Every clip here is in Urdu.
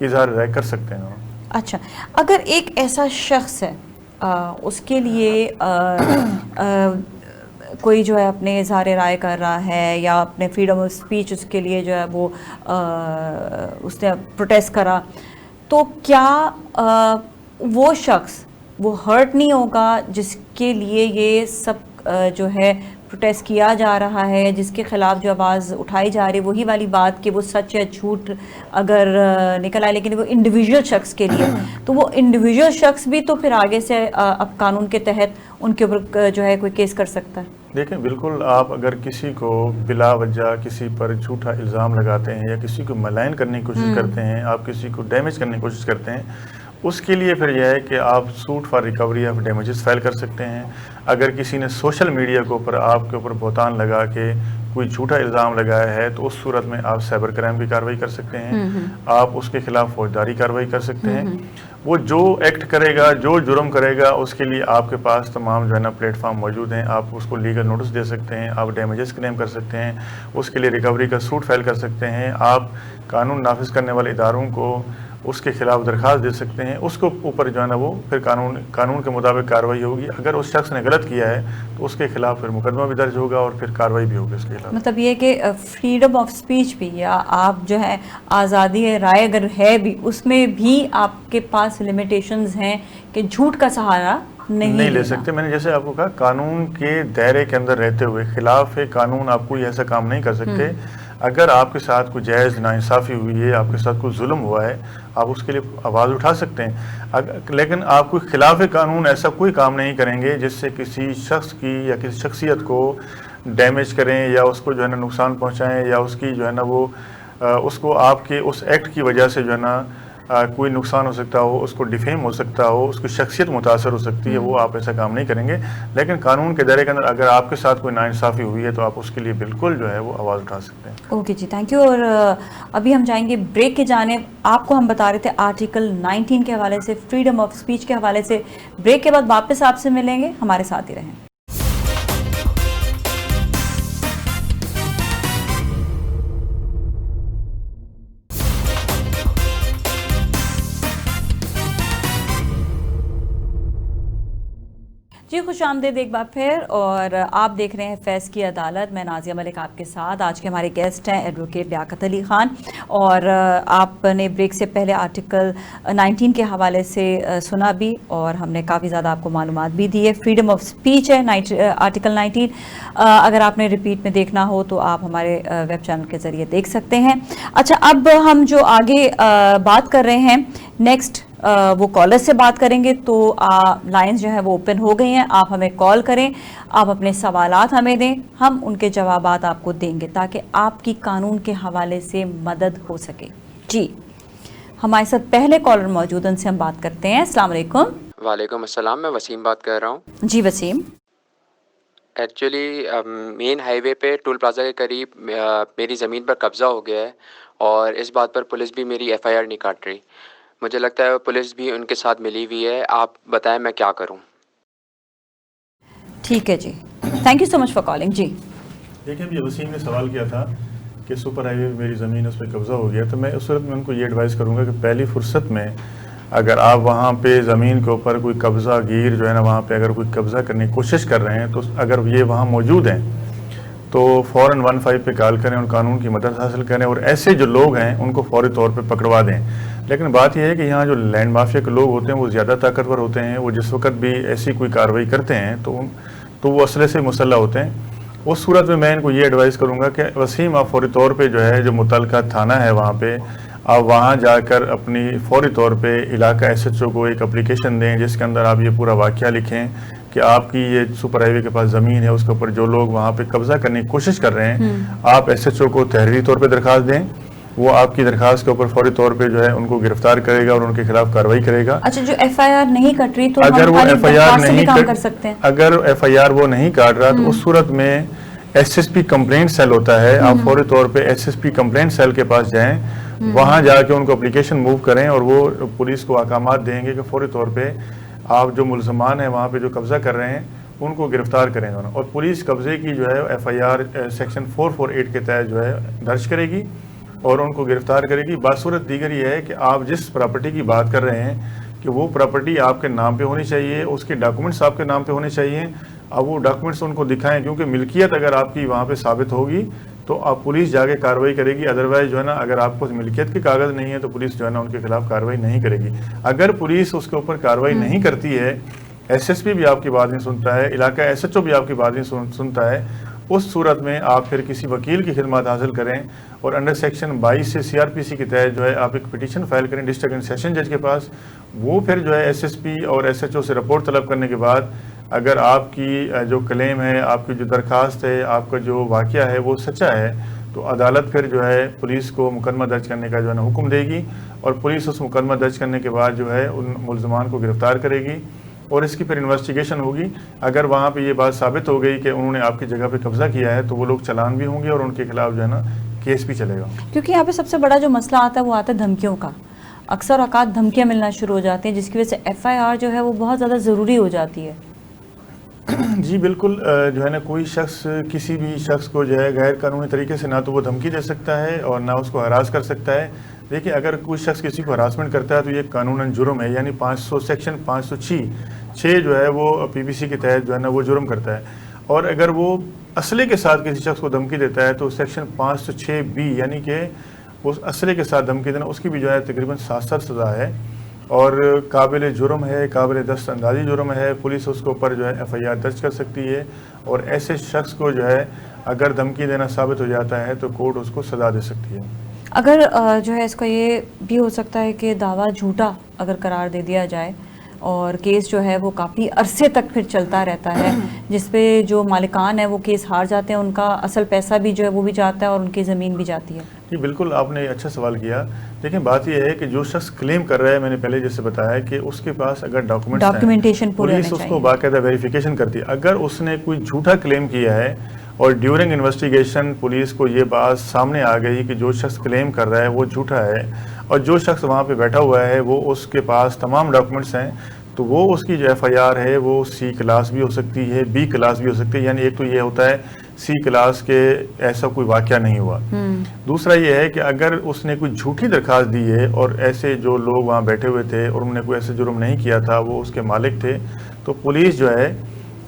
اظہار رائے کر سکتے ہیں. اچھا، اگر ایک ایسا شخص ہے اس کے لیے کوئی جو ہے اپنے اظہار رائے کر رہا ہے یا اپنے فریڈم آف اسپیچ اس کے لیے جو ہے وہ اس نے پروٹیسٹ کرا، تو کیا وہ شخص وہ ہرٹ نہیں ہوگا جس کے لیے یہ سب جو ہے پروٹیسٹ کیا جا رہا ہے، جس کے خلاف جو آواز اٹھائی جا رہی ہے، وہی والی بات کہ وہ سچ ہے جھوٹ اگر نکل آئے، لیکن وہ انڈیویجول شخص کے لیے، تو وہ انڈیویجول شخص بھی تو پھر آگے سے اب قانون کے تحت ان کے اوپر جو ہے کوئی کیس کر سکتا ہے؟ دیکھیں بالکل، آپ اگر کسی کو بلا وجہ کسی پر جھوٹا الزام لگاتے ہیں یا کسی کو ملائن کرنے کی کوشش کرتے ہیں، آپ کسی کو ڈیمیج کرنے کی کوشش کرتے ہیں، اس کے لیے پھر یہ ہے کہ آپ suit for recovery of damages file کر سکتے ہیں. اگر کسی نے سوشل میڈیا کے اوپر آپ کے اوپر بہتان لگا کے کوئی جھوٹا الزام لگایا ہے تو اس صورت میں آپ سائبر کرائم کی کارروائی کر سکتے ہیں، آپ اس کے خلاف فوجداری کارروائی کر سکتے ہیں. وہ جو ایکٹ کرے گا، جو جرم کرے گا، اس کے لیے آپ کے پاس تمام جو ہے نا پلیٹ فارم موجود ہیں. آپ اس کو لیگل نوٹس دے سکتے ہیں، آپ ڈیمیجز کلیم کر سکتے ہیں، اس کے لیے ریکوری کا سوٹ فائل کر سکتے ہیں. آپ قانون نافذ کرنے والے اداروں کو اس کے خلاف درخواست دے سکتے ہیں. اس کو اوپر جو ہے نا وہ پھر قانون کے مطابق کارروائی ہوگی. اگر اس شخص نے غلط کیا ہے تو اس کے خلاف پھر مقدمہ بھی درج ہوگا اور پھر کارروائی بھی ہوگی اس کے خلاف. مطلب یہ کہ فریڈم آف اسپیچ بھی یا آپ جو ہے آزادی رائے اگر ہے بھی، اس میں بھی آپ کے پاس لمیٹیشنز ہیں کہ جھوٹ کا سہارا نہیں لے سکتے. میں نے جیسے آپ کو کہا قانون کے دائرے کے اندر رہتے ہوئے خلاف قانون آپ کوئی ایسا کام نہیں کر سکتے. اگر آپ کے ساتھ کوئی جائز ناانصافی ہوئی ہے، آپ کے ساتھ کوئی ظلم ہوا ہے، آپ اس کے لیے آواز اٹھا سکتے ہیں. لیکن آپ کوئی خلاف قانون ایسا کوئی کام نہیں کریں گے جس سے کسی شخص کی یا کسی شخصیت کو ڈیمیج کریں یا اس کو جو ہے نا نقصان پہنچائیں یا اس کی جو ہے نا وہ اس کو آپ کے اس ایکٹ کی وجہ سے جو ہے نا کوئی نقصان ہو سکتا ہو، اس کو ڈیفیم ہو سکتا ہو، اس کی شخصیت متاثر ہو سکتی ہے. وہ آپ ایسا کام نہیں کریں گے. لیکن قانون کے دائرے کے اندر اگر آپ کے ساتھ کوئی ناانصافی ہوئی ہے تو آپ اس کے لیے بالکل جو ہے وہ آواز اٹھا سکتے ہیں. اوکے جی، تھینک یو. اور ابھی ہم جائیں گے بریک کی جانب. آپ کو ہم بتا رہے تھے آرٹیکل 19 کے حوالے سے، فریڈم آف اسپیچ کے حوالے سے. بریک کے بعد واپس آپ سے ملیں گے، ہمارے ساتھ ہی رہیں. جی خوش آمدید ایک بار پھر، اور آپ دیکھ رہے ہیں فیض کی عدالت. میں نازیہ ملک آپ کے ساتھ. آج کے ہمارے گیسٹ ہیں ایڈوکیٹ لیاقت علی خان. اور آپ نے بریک سے پہلے آرٹیکل 19 کے حوالے سے سنا بھی، اور ہم نے کافی زیادہ آپ کو معلومات بھی دی ہے. فریڈم آف اسپیچ ہے آرٹیکل 19. اگر آپ نے ریپیٹ میں دیکھنا ہو تو آپ ہمارے ویب چینل کے ذریعے دیکھ سکتے ہیں. اچھا، اب ہم جو آگے بات کر رہے ہیں نیکسٹ وہ کالر سے بات کریں گے. تو لائنز جو ہے وہ اوپن ہو گئی ہیں. آپ ہمیں کال کریں، آپ اپنے سوالات ہمیں دیں، ہم ان کے جوابات آپ کو دیں گے تاکہ آپ کی قانون کے حوالے سے مدد ہو سکے. جی ہمارے ساتھ پہلے کالر موجود ہیں، ان سے ہم بات کرتے ہیں. السلام علیکم. وعلیکم السلام. میں وسیم بات کر رہا ہوں. جی وسیم. ایکچولی مین ہائی وے پہ ٹول پلازا کے قریب میری زمین پر قبضہ ہو گیا ہے اور اس بات پر پولیس بھی میری FIR نہیں کاٹ رہی. مجھے لگتا ہے پولیس بھی ان کے ساتھ ملی ہوئی ہے. آپ بتائیں میں کیا کروں. ٹھیک ہے جی، thank you so much for calling. جی دیکھیں ابھی وسیم نے سوال کیا تھا کہ سپر ہائی وے میری زمین اس پہ قبضہ ہو گیا، تو میں اس صورت میں ان کو یہ ایڈوائز کروں گا کہ پہلی فرصت میں اگر آپ وہاں پہ زمین کے اوپر کوئی قبضہ گیر جو ہے نا وہاں پہ اگر کوئی قبضہ کرنے کی کوشش کر رہے ہیں تو اگر یہ وہاں موجود ہیں تو فوراً 15 پہ کال کریں اور قانون کی مدد حاصل کریں، اور ایسے جو لوگ ہیں ان کو فوری طور پہ پکڑوا دیں. لیکن بات یہ ہے کہ یہاں جو لینڈ مافیا کے لوگ ہوتے ہیں وہ زیادہ طاقتور ہوتے ہیں. وہ جس وقت بھی ایسی کوئی کارروائی کرتے ہیں تو وہ اسلحے سے مسلح ہوتے ہیں. اس صورت میں ان کو یہ ایڈوائز کروں گا کہ وسیم آپ فوری طور پہ جو ہے جو متعلقہ تھانہ ہے وہاں پہ آپ وہاں جا کر اپنی فوری طور پہ علاقہ SHO کو ایک اپلیکیشن دیں جس کے اندر آپ یہ پورا واقعہ لکھیں کہ آپ کی یہ سپر ہائی وے کے پاس زمین ہے، اس کے اوپر جو لوگ وہاں پہ قبضہ کرنے کی کوشش کر رہے ہیں آپ SHO کو تحریری طور پہ درخواست دیں. وہ آپ کی درخواست کے اوپر فوری طور پہ جو ہے ان کو گرفتار کرے گا اور ان کے خلاف کارروائی کرے گا. اچھا، جو FIR نہیں کٹ رہی تو اگر وہ FIR نہیں کر سکتے ہیں. اگر FIR وہ نہیں کاٹ رہا تو اس صورت میں SSP کمپلینٹ سیل ہوتا ہے. آپ فوری طور پہ SSP کمپلینٹ سیل کے پاس جائیں، وہاں جا کے ان کو اپلیکیشن موو کریں اور وہ پولیس کو احکامات دیں گے کہ فوری طور پہ آپ جو ملزمان ہیں وہاں پہ جو قبضہ کر رہے ہیں ان کو گرفتار کریں دونوں. اور پولیس قبضے کی جو ہے FIR سیکشن 448 کے تحت جو ہے درج کرے گی اور ان کو گرفتار کرے گی. بصورت دیگر یہ ہے کہ آپ جس پراپرٹی کی بات کر رہے ہیں کہ وہ پراپرٹی آپ کے نام پہ ہونی چاہیے, اس کے ڈاکومنٹس آپ کے نام پہ ہونے چاہیے. اب وہ ڈاکومنٹس ان کو دکھائیں, کیونکہ ملکیت اگر آپ کی وہاں پہ ثابت ہوگی تو آپ پولیس جا کے کارروائی کرے گی. ادروائز جو ہے نا, اگر آپ کو ملکیت کے کاغذ نہیں ہے تو پولیس جو ہے نا ان کے خلاف کارروائی نہیں کرے گی. اگر پولیس اس کے اوپر کارروائی نہیں کرتی ہے, SSP بھی آپ کی بات نہیں سنتا ہے, علاقہ SHO بھی آپ کی بات نہیں سنتا ہے, اس صورت میں آپ پھر کسی وکیل کی خدمات حاصل کریں اور انڈر سیکشن 22 سے CRPC کے تحت جو ہے آپ ایک پٹیشن فائل کریں ڈسٹرکٹ اینڈ سیشن جج کے پاس. وہ پھر جو ہے SSP اور SHO سے رپورٹ طلب کرنے کے بعد اگر آپ کی جو کلیم ہے, آپ کی جو درخواست ہے, آپ کا جو واقعہ ہے وہ سچا ہے, تو عدالت پھر جو ہے پولیس کو مقدمہ درج کرنے کا جو ہے نا حکم دے گی, اور پولیس اس مقدمہ درج کرنے کے بعد جو ہے ان ملزمان کو گرفتار کرے گی اور اس کی پھر انویسٹیگیشن ہوگی. اگر وہاں پہ یہ بات ثابت ہو گئی کہ انہوں نے آپ کی جگہ پہ قبضہ کیا ہے تو وہ لوگ چلان بھی ہوں گے اور ان کے خلاف جو ہے نا کیس بھی چلے گا. کیونکہ یہاں پہ سب سے بڑا جو مسئلہ آتا ہے وہ آتا ہے دھمکیوں کا. اکثر اوقات دھمکیاں ملنا شروع ہو جاتی ہیں جس کی وجہ سے FIR جو ہے وہ بہت زیادہ ضروری ہو جاتی ہے. جی بالکل, جو ہے نا کوئی شخص کسی بھی شخص کو جو ہے غیر قانونی طریقے سے نہ تو وہ دھمکی دے سکتا ہے اور نہ اس کو ہراس کر سکتا ہے. دیکھیں, اگر کوئی شخص کسی کو ہراسمنٹ کرتا ہے تو یہ قانوناً جرم ہے, یعنی 500 سیکشن 506 جو ہے وہ PPC کے تحت جو ہے نا وہ جرم کرتا ہے. اور اگر وہ اسلحے کے ساتھ کسی شخص کو دھمکی دیتا ہے تو سیکشن 506B یعنی کہ اس اسلحے کے ساتھ دھمکی دینا, اس کی بھی جو ہے تقریباً 7 سال سزا ہے اور قابل جرم ہے, قابل دست اندازی جرم ہے. پولیس اس کے اوپر جو ہے FIR درج کر سکتی ہے اور ایسے شخص کو جو ہے اگر دھمکی دینا ثابت ہو جاتا ہے تو کورٹ اس کو سزا دے سکتی ہے. اگر جو ہے اس کا یہ بھی ہو سکتا ہے کہ دعویٰ جھوٹا اگر قرار دے دیا جائے اور کیس جو ہے وہ کافی عرصے تک پھر چلتا رہتا ہے, جس پہ جو مالکان ہیں وہ کیس ہار جاتے ہیں, ان کا اصل پیسہ بھی جو ہے وہ بھی جاتا ہے اور ان کی زمین بھی جاتی ہے. جی بالکل, آپ نے اچھا سوال کیا. لیکن بات یہ ہے کہ جو شخص کلیم کر رہا ہے, میں نے پہلے جیسے بتایا کہ اس کے پاس اگر ڈاکومنٹیشن پولیس اس کو باقاعدہ ویریفیکیشن کرتی ہے. اگر اس نے کوئی جھوٹا کلیم کیا ہے اور ڈیورنگ انویسٹیگیشن پولیس کو یہ بات سامنے آ گئی کہ جو شخص کلیم کر رہا ہے وہ جھوٹا ہے اور جو شخص وہاں پہ بیٹھا ہوا ہے وہ اس کے پاس تمام ڈاکومنٹس ہیں, تو وہ اس کی جو FIR ہے وہ C کلاس بھی ہو سکتی ہے, B کلاس بھی ہو سکتی ہے. یعنی ایک تو یہ ہوتا ہے C کلاس کے ایسا کوئی واقعہ نہیں ہوا. دوسرا یہ ہے کہ اگر اس نے کوئی جھوٹی درخواست دی ہے اور ایسے جو لوگ وہاں بیٹھے ہوئے تھے اور انہوں نے کوئی ایسے جرم نہیں کیا تھا, وہ اس کے مالک تھے, تو پولیس جو ہے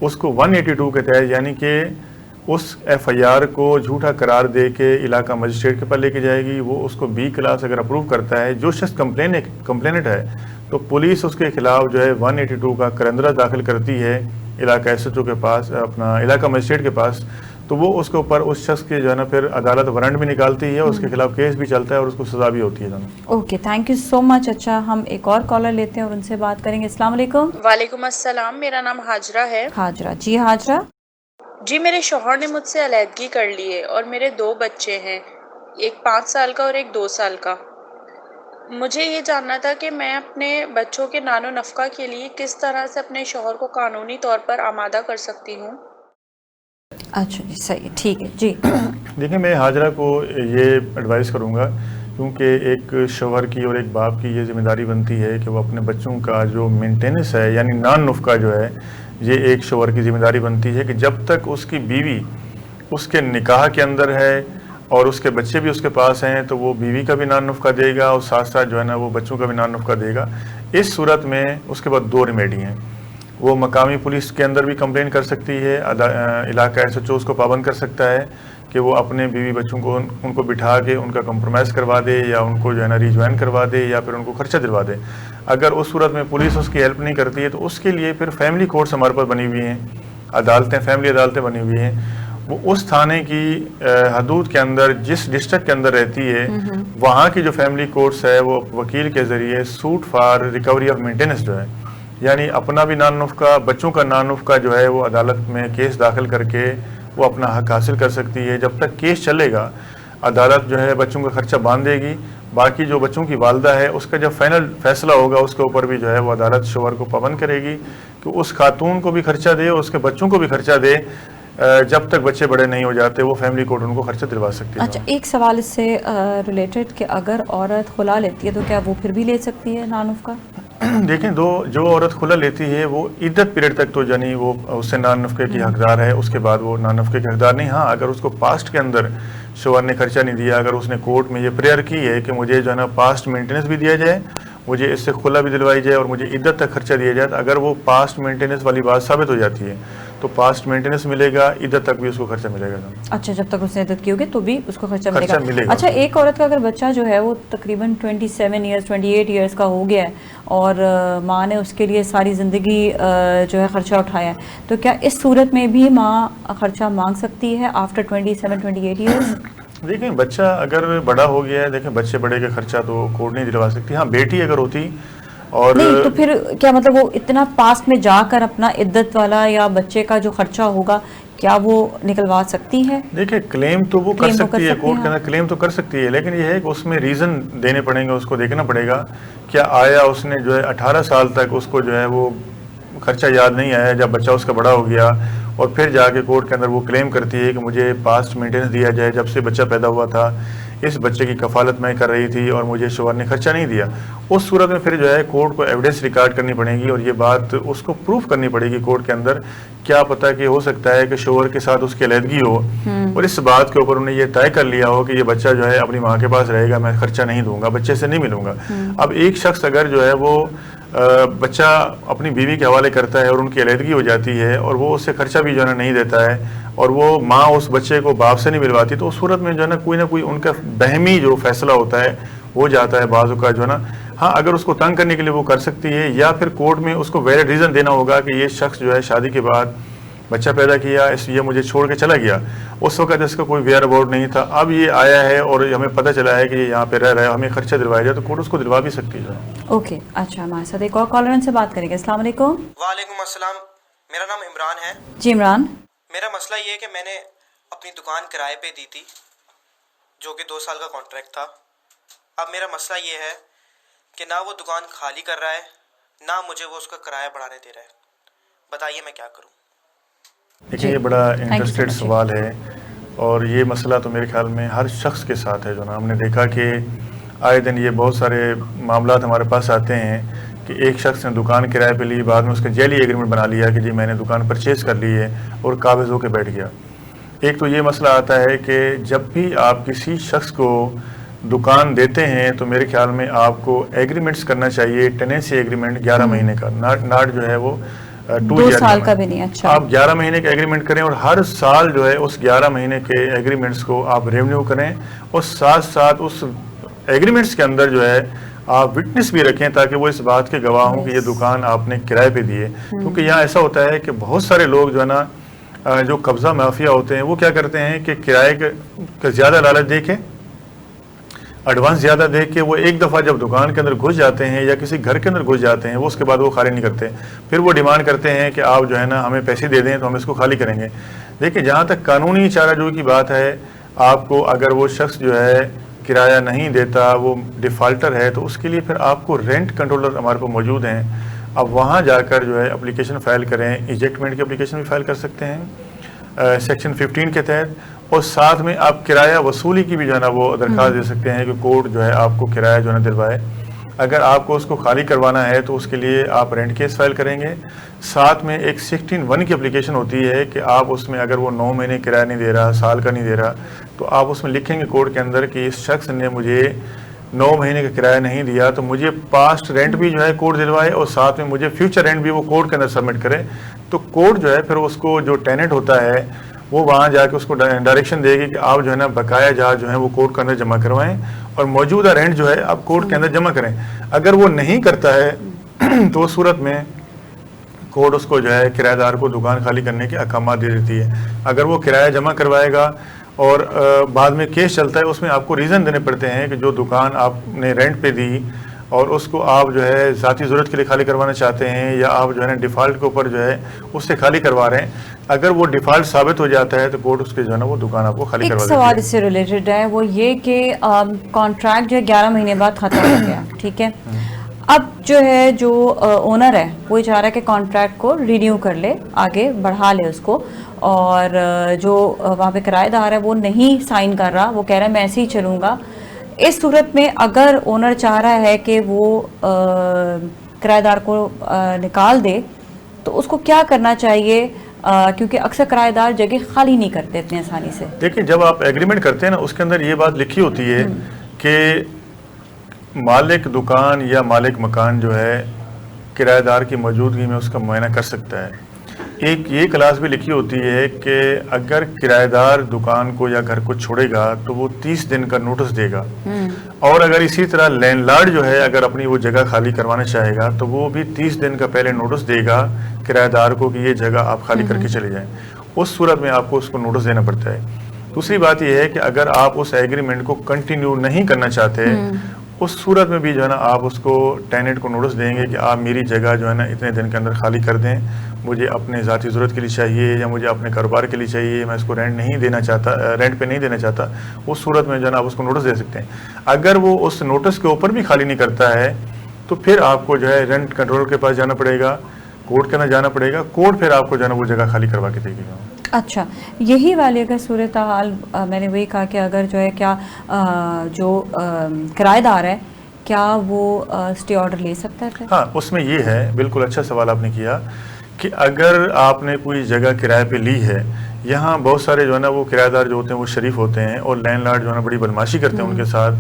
اس کو 182 کے تحت یعنی کہ اس FIR کو جھوٹا قرار دے کے علاقہ مجسٹریٹ کے پاس لے کے جائے گی. وہ اس کو B کلاس اگر اپروو کرتا ہے, جو شخص کمپلینٹ ہے, تو پولیس اس کے خلاف جو ہے 182 کا کرندرہ داخل کرتی ہے علاقہ SHO کے پاس, اپنا علاقہ مجسٹریٹ کے پاس. تو وہ اس کے اوپر اس شخص کے جو ہے نا پھر عدالت وارنٹ بھی نکالتی ہے, اس کے خلاف کیس بھی چلتا ہے اور اس کو سزا بھی ہوتی ہے. اوکے, تھینک یو سو مچ. اچھا, ہم ایک اور کالر لیتے ہیں اور ان سے بات کریں گے. السلام علیکم. وعلیکم السلام, میرا نام ہاجرہ ہے. ہاجرہ, جی ہاجرہ. جی, میرے شوہر نے مجھ سے علیحدگی کر لی ہے اور میرے 2 بچے ہیں, ایک 5 سال کا اور ایک 2 سال کا. مجھے یہ جاننا تھا کہ میں اپنے بچوں کے نان و نفقہ کے لیے کس طرح سے اپنے شوہر کو قانونی طور پر آمادہ کر سکتی ہوں. اچھا جی, صحیح, ٹھیک ہے جی. دیکھیں, میں ہاجرہ کو یہ ایڈوائز کروں گا کیونکہ ایک شوہر کی اور ایک باپ کی یہ ذمہ داری بنتی ہے کہ وہ اپنے بچوں کا جو مینٹیننس ہے یعنی نان نفقہ جو ہے, یہ ایک شوہر کی ذمہ داری بنتی ہے کہ جب تک اس کی بیوی اس کے نکاح کے اندر ہے اور اس کے بچے بھی اس کے پاس ہیں تو وہ بیوی کا بھی نان نفقہ دے گا اور ساتھ ساتھ جو ہے نا وہ بچوں کا بھی نان نفقہ دے گا. اس صورت میں اس کے بعد 2 ریمیڈی ہیں. وہ مقامی پولیس کے اندر بھی کمپلین کر سکتی ہے, علاقہ SHO اس کو پابند کر سکتا ہے کہ وہ اپنے بیوی بچوں کو ان کو بٹھا کے ان کا کمپرومائز کروا دے یا ان کو جو ہے نا ریجوائن کروا دے یا پھر ان کو خرچہ دلوا دے. اگر اس صورت میں پولیس اس کی ہیلپ نہیں کرتی ہے تو اس کے لیے پھر فیملی کورٹس ہمارے پاس بنی ہوئی ہیں, عدالتیں, فیملی عدالتیں بنی ہوئی ہیں. وہ اس تھانے کی حدود کے اندر جس ڈسٹرکٹ کے اندر رہتی ہے وہاں کی جو فیملی کورٹس ہے وہ وکیل کے ذریعے suit for recovery of maintenance جو ہے یعنی اپنا بھی نان نفقہ, بچوں کا نان نفقہ جو ہے وہ عدالت میں کیس داخل کر کے وہ اپنا حق حاصل کر سکتی ہے. جب تک کیس چلے گا عدالت جو ہے بچوں کا خرچہ باندھ دے گی. باقی جو بچوں کی والدہ ہے اس کا جب فائنل فیصلہ ہوگا اس کے اوپر بھی جو ہے وہ عدالت شوہر کو پابند کرے گی کہ اس خاتون کو بھی خرچہ دے اور اس کے بچوں کو بھی خرچہ دے. جب تک بچے بڑے نہیں ہو جاتے وہ فیملی کورٹ ان کو خرچہ دلوا سکتی ہے. اچھا, ایک سوال اس سے ریلیٹڈ کہ اگر عورت خلا لیتی ہے تو کیا وہ پھر بھی لے سکتی ہے نان نفقہ؟ دیکھیں جو عورت کھلا لیتی ہے وہ عدت پیریڈ تک تو یعنی وہ اس سے نان نفقے کی حقدار ہے، اس کے بعد وہ نان نفقے کی حقدار نہیں. ہاں اگر اس کو پاسٹ کے اندر شوہر نے خرچہ نہیں دیا، اگر اس نے کورٹ میں یہ پریئر کی ہے کہ مجھے جو ہے نا پاسٹ مینٹیننس بھی دیا جائے، مجھے اس سے خلا بھی دلوائی جائے اور مجھے عدت تک خرچہ دیا جائے، تو اگر وہ پاسٹ مینٹیننس والی بات ثابت ہو جاتی ہے تو پاسٹ مینٹیننس ملے گا، عدت تک بھی اس کو خرچہ ملے گا. اچھا، جب تک اس نے عدت کی ہوگی تو بھی اس کو خرچہ ملے ملے گا. گا. اچھا، ایک عورت کا اگر بچہ جو ہے وہ تقریباً 27 ایئرس 28 ایئرس کا ہو گیا ہے اور ماں نے اس کے لیے ساری زندگی جو ہے خرچہ اٹھایا ہے، تو کیا اس صورت میں بھی ماں خرچہ مانگ سکتی ہے آفٹر 27-28 ایئرس؟ دیکھیں بچہ اگر بڑا ہو گیا ہے، دیکھیں بچے بڑے کا خرچہ تو کورٹ نہیں دلوا سکتی. ہاں بیٹی اگر ہوتی اور نہیں تو پھر کیا مطلب وہ اتنا پاسٹ میں جا کر اپنا عدت والا یا بچے کا جو خرچہ ہوگا کیا وہ نکلوا سکتی ہے؟ دیکھیں کلیم تو وہ کر سکتی ہے، کورٹ کے اندر کلیم تو کر سکتی ہے، لیکن یہ ہے کہ اس میں ریزن دینے پڑیں گے، اس کو دیکھنا پڑے گا کیا آیا اس نے جو ہے 18 سال تک اس کو جو ہے وہ خرچہ یاد نہیں آیا جب بچہ اس کا بڑا ہو گیا، اور پھر جا کے کورٹ کے اندر وہ کلیم کرتی ہے کہ مجھے پاسٹ مینٹیننس دیا جائے، جب سے بچہ پیدا ہوا تھا اس بچے کی کفالت میں کر رہی تھی اور مجھے شوہر نے خرچہ نہیں دیا. اس صورت میں پھر جو ہے کورٹ کو ایویڈنس ریکارڈ کرنی پڑے گی اور یہ بات اس کو پروف کرنی پڑے گی کورٹ کے اندر. کیا پتہ کہ ہو سکتا ہے کہ شوہر کے ساتھ اس کی علیحدگی ہو اور اس بات کے اوپر انہیں یہ طے کر لیا ہو کہ یہ بچہ جو ہے اپنی ماں کے پاس رہے گا، میں خرچہ نہیں دوں گا، بچے سے نہیں ملوں گا. اب ایک شخص اگر جو ہے وہ بچہ اپنی بیوی کے حوالے کرتا ہے اور ان کی علیحدگی ہو جاتی ہے اور وہ اس سے خرچہ بھی جو ہے نا نہیں دیتا ہے اور وہ ماں اس بچے کو باپ سے نہیں ملواتی، تو اس صورت میں جو ہے نا کوئی ان کا بہمی جو فیصلہ ہوتا ہے وہ جاتا ہے بعض اوقات جو ہے نا. ہاں اگر اس کو تنگ کرنے کے لیے وہ کر سکتی ہے، یا پھر کورٹ میں اس کو ویلڈ ریزن دینا ہوگا کہ یہ شخص جو ہے شادی کے بعد بچہ پیدا کیا اس لیے مجھے چھوڑ کے چلا گیا، اس وقت اس کا کوئی ویئر اباؤٹ نہیں تھا، اب یہ آیا ہے اور ہمیں پتہ چلا ہے کہ یہ یہاں پہ رہ رہا ہے، ہمیں خرچہ دلوایا جائے، تو کورٹ اس کو دلوا بھی سکتی ہے. اوکے، اچھا ہمارے ساتھ ایک اور کالر ان سے بات کریں گے. السلام علیکم. وعلیکم السلام، میرا نام عمران ہے. جی عمران. میرا مسئلہ یہ ہے کہ میں نے اپنی دکان کرائے پہ دی تھی جو کہ 2 سال کا کانٹریکٹ تھا. اب میرا مسئلہ یہ ہے کہ نہ وہ دکان خالی کر رہا ہے، نہ مجھے وہ اس کا کرایہ بڑھانے دے رہا ہے. بتائیے میں کیا کروں؟ دیکھیے یہ بڑا انٹرسٹیڈ سوال ہے اور یہ مسئلہ تو میرے خیال میں ہر شخص کے ساتھ ہے. جو نا ہم نے دیکھا کہ آئے دن یہ بہت سارے معاملات ہمارے پاس آتے ہیں کہ ایک شخص نے دکان کرائے پہ لی، بعد میں اس کا جعلی ایگریمنٹ بنا لیا کہ جی میں نے دکان پرچیز کر لی ہے اور قابض ہو کے بیٹھ گیا. ایک تو یہ مسئلہ آتا ہے کہ جب بھی آپ کسی شخص کو دکان دیتے ہیں تو میرے خیال میں آپ کو ایگریمنٹس کرنا چاہیے، ٹیننسی ایگریمنٹ 11 مہینے کا، ناٹ جو ہے وہ 2 سال کا بھی نہیں. اچھا، آپ 11 مہینے کا ایگریمنٹ کریں اور ہر سال جو ہے اس 11 مہینے کے ایگریمنٹس کو آپ ریونیو کریں اور ساتھ ساتھ اس ایگریمنٹس کے اندر جو ہے آپ وٹنس بھی رکھیں تاکہ وہ اس بات کے گواہ ہوں کہ یہ دکان آپ نے کرائے پہ دی ہے. کیونکہ یہاں ایسا ہوتا ہے کہ بہت سارے لوگ جو ہے نا جو قبضہ مافیا ہوتے ہیں وہ کیا کرتے ہیں کہ کرائے کا زیادہ لالچ دے کے، ایڈوانس زیادہ دے کے وہ ایک دفعہ جب دکان کے اندر گھس جاتے ہیں یا کسی گھر کے اندر گھس جاتے ہیں وہ اس کے بعد وہ خالی نہیں کرتے، پھر وہ ڈیمانڈ کرتے ہیں کہ آپ جو ہے نا ہمیں پیسے دے دیں تو ہم اس کو خالی کریں گے. دیکھیں جہاں تک قانونی چارہ جوئی کی بات ہے، آپ کو اگر وہ شخص جو ہے کرایہ نہیں دیتا، وہ ڈیفالٹر ہے، تو اس کے لیے پھر آپ کو رینٹ کنٹرولر ہمارے پاس موجود ہیں. اب وہاں جا کر جو ہے اپلیکیشن فائل کریں، ایجیکٹمنٹ کی اپلیکیشن بھی فائل کر سکتے ہیں سیکشن 15 کے تحت، اور ساتھ میں آپ کرایہ وصولی کی بھی جو ہے نا وہ درخواست دے سکتے ہیں کہ کورٹ جو ہے آپ کو کرایہ جو ہے نا دلوائے. اگر آپ کو اس کو خالی کروانا ہے تو اس کے لیے آپ رینٹ کیس فائل کریں گے. ساتھ میں ایک 16(1) کی اپلیکیشن ہوتی ہے کہ آپ اس میں اگر وہ 9 مہینے کرایہ نہیں دے رہا، سال کا نہیں دے رہا، تو آپ اس میں لکھیں گے کورٹ کے اندر کہ اس شخص نے مجھے 9 مہینے کا کرایہ نہیں دیا تو مجھے پاسٹ رینٹ بھی جو ہے کورٹ دلوائے اور ساتھ میں مجھے فیوچر رینٹ بھی وہ کورٹ کے اندر سبمٹ کرے. تو کورٹ جو ہے پھر اس کو جو ٹیننٹ ہوتا ہے وہ وہاں جا کے اس کو ڈائریکشن دے گی کہ آپ جو ہے نا بقایا جہاز جو ہے وہ کورٹ کے اندر جمع کروائیں اور موجودہ رینٹ جو ہے آپ کورٹ کے اندر جمع کریں. اگر وہ نہیں کرتا ہے تو اس صورت میں کورٹ اس کو جو ہے کرایہ دار کو دکان خالی کرنے کے احکامات دے دیتی ہے. اگر وہ کرایہ جمع کروائے گا اور بعد میں کیس چلتا ہے، اس میں آپ کو ریزن دینے پڑتے ہیں کہ جو دکان آپ نے رینٹ پہ دی اور اس کو آپ جو ہے ذاتی ضرورت کے لیے خالی کروانا چاہتے ہیں یا آپ جو ہے نا ڈیفالٹ کے اوپر جو ہے اس سے خالی کروا رہے ہیں، اگر وہ ڈیفالٹ ثابت ہو جاتا ہے تو کورٹ اس کے جو ہے نا وہ دکان آپ کو خالی کروا دیتی ہے. ایک سوال اس سے ریلیٹڈ ہے، وہ یہ کہ کانٹریکٹ جو ہے 11 مہینے بعد ختم ہو گیا، ٹھیک ہے، اب جو ہے جو اونر ہے وہ یہ چاہ رہا ہے کہ کانٹریکٹ کو رینیو کر لے، آگے بڑھا لے اس کو، اور جو وہاں پہ کرایہ دار ہے وہ نہیں سائن کر رہا، وہ کہہ رہا ہے میں ایسے ہی چلوں گا. اس صورت میں اگر اونر چاہ رہا ہے کہ وہ کرایہ دار کو نکال دے تو اس کو کیا کرنا چاہیے، کیونکہ اکثر کرایہ دار جگہ خالی نہیں کرتے اتنی آسانی سے؟ دیکھیں جب آپ ایگریمنٹ کرتے ہیں نا اس کے اندر یہ بات لکھی ہوتی ہے کہ مالک دکان یا مالک مکان جو ہے کرایہ دار کی موجودگی میں اس کا معائنہ کر سکتا ہے. ایک یہ کلاس بھی لکھی ہوتی ہے کہ اگر کرایہ دار دکان کو یا گھر کو چھوڑے گا تو وہ 30 دن کا نوٹس دے گا، اور اگر اسی طرح لینڈ لارڈ جو ہے اگر اپنی وہ جگہ خالی کروانا چاہے گا تو وہ بھی 30 دن کا پہلے نوٹس دے گا کرایہ دار کو کہ یہ جگہ آپ خالی کر کے چلے جائیں. اس صورت میں آپ کو اس کو نوٹس دینا پڑتا ہے. دوسری بات یہ ہے کہ اگر آپ اس ایگریمنٹ کو کنٹینیو نہیں کرنا چاہتے اس صورت میں بھی جو ہے نا آپ اس کو ٹیننٹ کو نوٹس دیں گے کہ آپ میری جگہ جو ہے نا اتنے دن کے اندر خالی کر دیں، مجھے اپنے ذاتی ضرورت کے لیے چاہیے یا مجھے اپنے کاروبار کے لیے چاہیے، میں اس کو رینٹ نہیں دینا چاہتا، رینٹ پہ نہیں دینا چاہتا. اس صورت میں جو ہے نا آپ اس کو نوٹس دے سکتے ہیں. اگر وہ اس نوٹس کے اوپر بھی خالی نہیں کرتا ہے تو پھر آپ کو جو ہے رینٹ کنٹرول کے پاس جانا پڑے گا، کورٹ کے اندر جانا پڑے گا، کورٹ پھر آپ کو جو ہے نا وہ جگہ خالی کروا کے دے گی. اچھا، یہی والی اگر صورتحال میں نے وہی کہا کہ اگر جو ہے کیا جو کرایہ دار ہے کیا وہ اسٹے آرڈر لے سکتا ہے؟ ہاں، اس میں یہ ہے، بالکل اچھا سوال آپ نے کیا کہ اگر آپ نے کوئی جگہ کرائے پہ لی ہے، یہاں بہت سارے جو ہے نا وہ کرایہ دار جو ہوتے ہیں وہ شریف ہوتے ہیں اور لینڈ لارڈ جو ہے نا بڑی بدماشی کرتے ہیں ان کے ساتھ.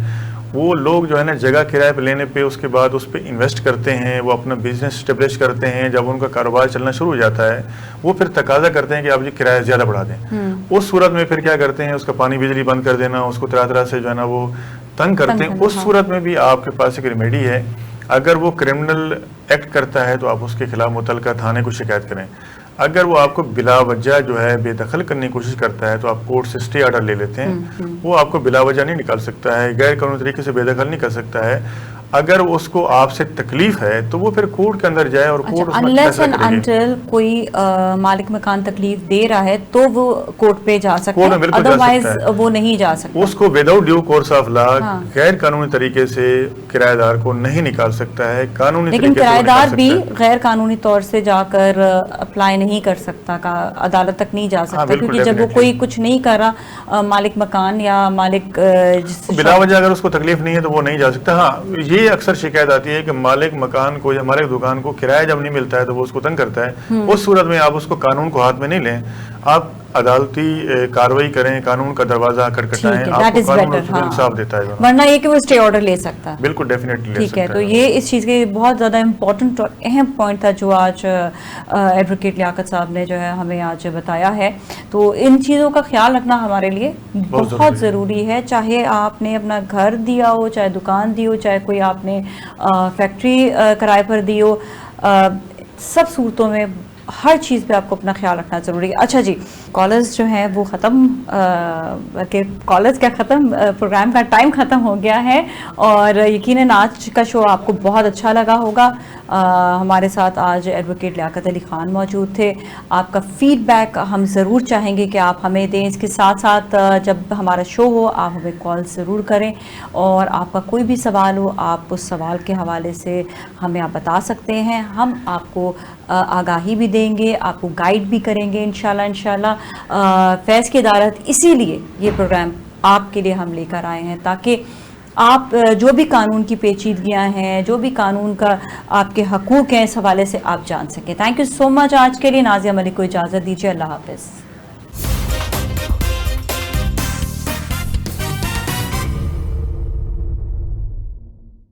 وہ لوگ جو ہے نا جگہ کرائے پہ لینے پہ اس کے بعد اس پہ انویسٹ کرتے ہیں، وہ اپنا بزنس اسٹیبلش کرتے ہیں. جب ان کا کاروبار چلنا شروع ہو جاتا ہے وہ پھر تقاضا کرتے ہیں کہ آپ یہ کرایہ زیادہ بڑھا دیں. اس صورت میں پھر کیا کرتے ہیں، اس کا پانی بجلی بند کر دینا، اس کو طرح سے جو ہے نا وہ تنگ کرتے ہیں. اس صورت میں بھی آپ کے پاس ایک ریمیڈی ہے. اگر وہ کرمنل ایکٹ کرتا ہے تو آپ اس کے خلاف متعلقہ تھانے کو شکایت کریں. اگر وہ آپ کو بلا وجہ جو ہے بے دخل کرنے کی کوشش کرتا ہے تو آپ کورٹ سے اسٹے آرڈر لے لیتے ہیں. وہ آپ کو بلا وجہ نہیں نکال سکتا ہے، غیر قانونی طریقے سے بے دخل نہیں کر سکتا ہے. اگر اس کو آپ سے تکلیف ہے تو وہ پھر کورٹ کے اندر جائے اور کورٹ اس میں فیصلہ کرے گی. انٹل کوئی مالک مکان تکلیف دے رہا ہے تو وہ کورٹ پہ جا سکتا ہے، بالکل ادروائز وہ نہیں جا سکتا. اس کو without due course of law غیر قانونی طریقے سے کرایہ دار کو نہیں نکال سکتا ہے. قانونی لیکن کرایہ دار بھی غیر قانونی طور سے جا کر اپلائی نہیں کر سکتا، عدالت تک نہیں جا سکتا، کیونکہ جب وہ کوئی کچھ نہیں کر رہا مالک مکان یا مالک بلا وجہ اگر اس کو تکلیف نہیں ہے تو وہ نہیں جا سکتا. ہاں، یہ اکثر شکایت آتی ہے کہ مالک مکان کو یا مالک دکان کو کرایہ جب نہیں ملتا ہے تو وہ اس کو تنگ کرتا ہے. اس صورت میں آپ اس کو قانون کو ہاتھ میں نہیں لیں، آپ عدالتی کاروائی کریں، قانون کا دروازہ کھٹکھٹائیں، آپ کو قانون انصاف دیتا ہے. ورنہ یہ کہ وہ اسٹے آرڈر لے سکتا ہے. بالکل ڈیفینیٹلی. ٹھیک ہے، تو یہ اس چیز کے بہت زیادہ امپورٹنٹ اور اہم پوائنٹ تھا جو آج ایڈوکیٹ لیاقت صاحب نے جو ہے ہمیں آج بتایا ہے. تو ان چیزوں کا خیال رکھنا ہمارے لیے بہت ضروری ہے، چاہے آپ نے اپنا گھر دیا ہو، چاہے دکان دی ہو، چاہے کوئی آپ نے فیکٹری کرائے پر دی ہو، سب صورتوں میں ہر چیز پہ آپ کو اپنا خیال رکھنا ضروری ہے. اچھا جی، کالرز جو ہیں وہ ختم، کالرز کا ختم، پروگرام کا ٹائم ختم ہو گیا ہے اور یقیناً آج کا شو آپ کو بہت اچھا لگا ہوگا. ہمارے ساتھ آج ایڈوکیٹ لیاقت علی خان موجود تھے. آپ کا فیڈ بیک ہم ضرور چاہیں گے کہ آپ ہمیں دیں. اس کے ساتھ ساتھ جب ہمارا شو ہو آپ ہمیں کال ضرور کریں، اور آپ کا کوئی بھی سوال ہو آپ اس سوال کے حوالے سے ہمیں آپ بتا سکتے ہیں. ہم آپ کو آگاہی بھی دیں گے، آپ کو گائیڈ بھی کریں گے انشاءاللہ. فیض کی عدالت اسی لیے یہ پروگرام آپ کے لیے ہم لے کر آئے ہیں تاکہ آپ جو بھی قانون کی پیچیدگیاں ہیں، جو بھی قانون کا آپ کے حقوق ہیں، اس حوالے سے آپ جان سکیں. تھینک یو سو مچ. آج کے لیے نازیہ ملک کو اجازت دیجیے. اللہ حافظ.